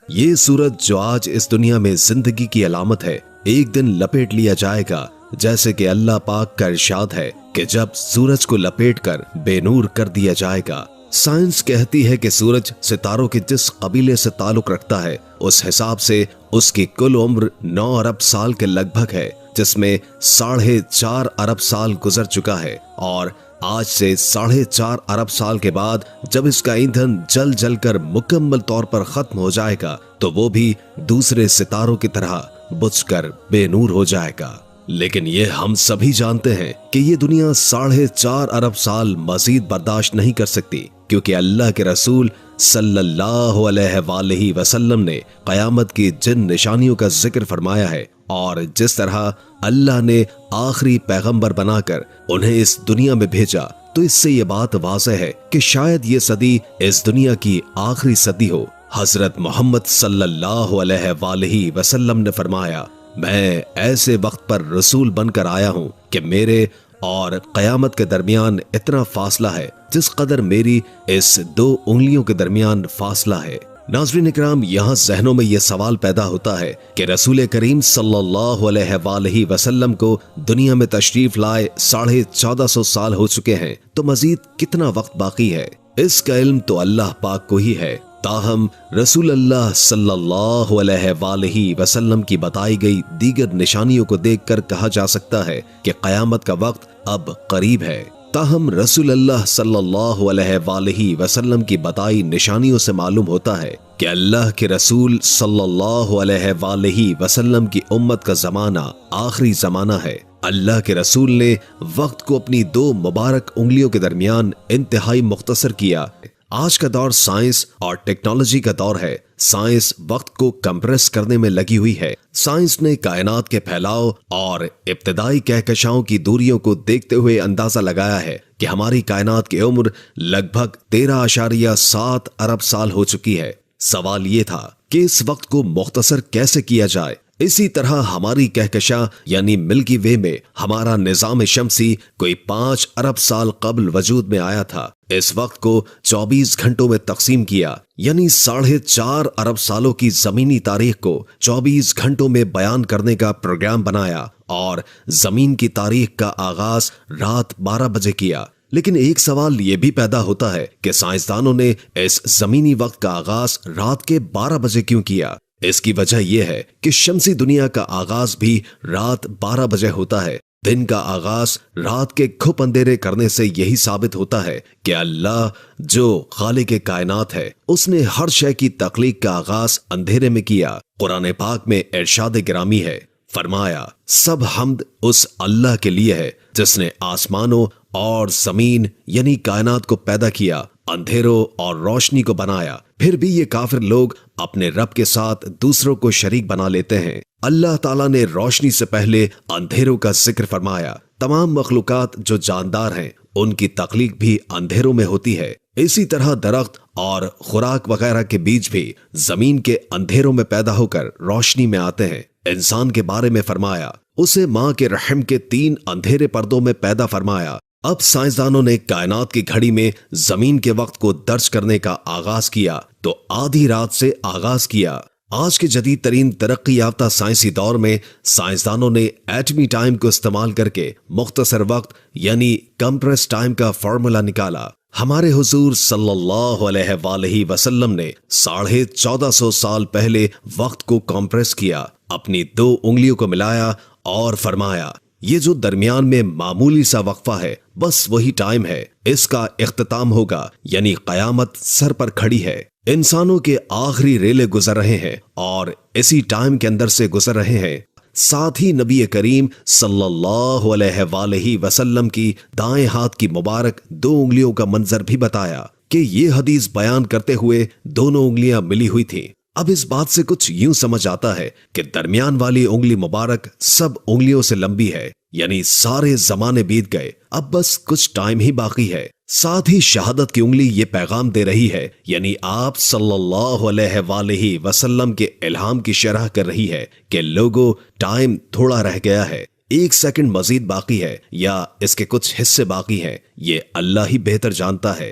یہ سورج جو آج اس دنیا میں زندگی کی علامت ہے، ایک دن لپیٹ لیا جائے گا، جیسے کہ اللہ پاک کا ارشاد ہے کہ جب سورج کو لپیٹ کر بے نور کر دیا جائے گا۔ سائنس کہتی ہے کہ سورج ستاروں کے جس قبیلے سے تعلق رکھتا ہے اس حساب سے اس کی کل عمر 9 ارب سال کے لگ بھگ ہے، جس میں 4.5 ارب سال گزر چکا ہے، اور آج سے 4.5 ارب سال کے بعد جب اس کا ایندھن جل جل کر مکمل طور پر ختم ہو جائے گا تو وہ بھی دوسرے ستاروں کی طرح بجھ کر بے نور ہو جائے گا۔ لیکن یہ ہم سبھی جانتے ہیں کہ یہ دنیا 4.5 ارب سال مزید برداشت نہیں کر سکتی، کیونکہ اللہ کے رسول صلی اللہ علیہ وآلہ وسلم نے قیامت کی جن نشانیوں کا ذکر فرمایا ہے، اور جس طرح اللہ نے آخری پیغمبر بنا کر انہیں اس دنیا میں بھیجا، تو اس سے یہ بات واضح ہے کہ شاید یہ صدی اس دنیا کی آخری صدی ہو۔ حضرت محمد صلی اللہ علیہ وآلہ وسلم نے فرمایا، میں ایسے وقت پر رسول بن کر آیا ہوں کہ میرے اور قیامت کے درمیان اتنا فاصلہ ہے جس قدر میری اس 2 انگلیوں کے درمیان فاصلہ ہے۔ ناظرین اکرام، یہاں ذہنوں میں یہ سوال پیدا ہوتا ہے کہ رسول کریم صلی اللہ علیہ وآلہ وسلم کو دنیا میں تشریف لائے 1450 سال ہو چکے ہیں، تو مزید کتنا وقت باقی ہے؟ اس کا علم تو اللہ پاک کو ہی ہے، تاہم رسول اللہ صلی اللہ علیہ وآلہ وسلم کی بتائی گئی دیگر نشانیوں کو دیکھ کر کہا جا سکتا ہے کہ قیامت کا وقت اب قریب ہے۔ تاہم رسول اللہ صلی اللہ علیہ وآلہ وسلم کی بتائی نشانیوں سے معلوم ہوتا ہے کہ اللہ کے رسول صلی اللہ علیہ وآلہ وسلم کی امت کا زمانہ آخری زمانہ ہے۔ اللہ کے رسول نے وقت کو اپنی 2 مبارک انگلیوں کے درمیان انتہائی مختصر کیا۔ آج کا دور سائنس اور ٹیکنالوجی کا دور ہے۔ سائنس وقت کو کمپریس کرنے میں لگی ہوئی ہے۔ سائنس نے کائنات کے پھیلاؤ اور ابتدائی کہکشاؤں کی دوریوں کو دیکھتے ہوئے اندازہ لگایا ہے کہ ہماری کائنات کی عمر لگ بھگ 13.7 ارب سال ہو چکی ہے۔ سوال یہ تھا کہ اس وقت کو مختصر کیسے کیا جائے۔ اسی طرح ہماری کہکشاں یعنی ملکی وے میں ہمارا نظام شمسی کوئی 5 ارب سال قبل وجود میں آیا تھا۔ اس وقت کو 24 گھنٹوں میں تقسیم کیا، یعنی 4.5 ارب سالوں کی زمینی تاریخ کو 24 گھنٹوں میں بیان کرنے کا پروگرام بنایا، اور زمین کی تاریخ کا آغاز رات 12 بجے کیا۔ لیکن ایک سوال یہ بھی پیدا ہوتا ہے کہ سائنسدانوں نے اس زمینی وقت کا آغاز رات کے 12 بجے کیوں کیا؟ اس کی وجہ یہ ہے کہ شمسی دنیا کا آغاز بھی رات 12 بجے ہوتا ہے۔ دن کا آغاز رات کے گھپ اندھیرے کرنے سے یہی ثابت ہوتا ہے کہ اللہ جو خالق کائنات ہے، اس نے ہر شے کی تخلیق کا آغاز اندھیرے میں کیا۔ قرآن پاک میں ارشاد گرامی ہے، فرمایا، سب حمد اس اللہ کے لیے ہے جس نے آسمانوں اور زمین یعنی کائنات کو پیدا کیا، اندھیروں اور روشنی کو بنایا۔ پھر بھی یہ کافر لوگ اپنے رب کے ساتھ دوسروں کو شریک بنا لیتے ہیں۔ اللہ تعالیٰ نے روشنی سے پہلے اندھیروں کا ذکر فرمایا۔ تمام مخلوقات جو جاندار ہیں ان کی تخلیق بھی اندھیروں میں ہوتی ہے۔ اسی طرح درخت اور خوراک وغیرہ کے بیج بھی زمین کے اندھیروں میں پیدا ہو کر روشنی میں آتے ہیں۔ انسان کے بارے میں فرمایا، اسے ماں کے رحم کے 3 اندھیرے پردوں میں پیدا فرمایا۔ اب سائنسدانوں نے کائنات کی گھڑی میں زمین کے وقت کو درج کرنے کا آغاز کیا تو آدھی رات سے آغاز کیا۔ آج کے جدید ترین ترقی یافتہ سائنسی دور میں سائنسدانوں نے ایٹمی ٹائم کو استعمال کر کے مختصر وقت یعنی کمپریس ٹائم کا فارمولا نکالا۔ ہمارے حضور صلی اللہ علیہ وآلہ وسلم نے 1450 سال پہلے وقت کو کمپریس کیا، اپنی 2 انگلیوں کو ملایا اور فرمایا، یہ جو درمیان میں معمولی سا وقفہ ہے بس وہی ٹائم ہے، اس کا اختتام ہوگا، یعنی قیامت سر پر کھڑی ہے۔ انسانوں کے آخری ریلے گزر رہے ہیں اور اسی ٹائم کے اندر سے گزر رہے ہیں۔ ساتھ ہی نبی کریم صلی اللہ علیہ وآلہ وسلم کی دائیں ہاتھ کی مبارک 2 انگلیوں کا منظر بھی بتایا کہ یہ حدیث بیان کرتے ہوئے دونوں انگلیاں ملی ہوئی تھیں۔ اب اس بات سے کچھ یوں سمجھ آتا ہے کہ درمیان والی انگلی مبارک سب انگلیوں سے لمبی ہے، یعنی سارے زمانے بیت گئے، اب بس کچھ ٹائم ہی باقی ہے۔ ساتھ ہی شہادت کی انگلی یہ پیغام دے رہی ہے، یعنی آپ صلی اللہ علیہ وآلہ وسلم کے الہام کی شرح کر رہی ہے کہ لوگوں، ٹائم تھوڑا رہ گیا ہے، 1 سیکنڈ مزید باقی ہے یا اس کے کچھ حصے باقی ہیں، یہ اللہ ہی بہتر جانتا ہے۔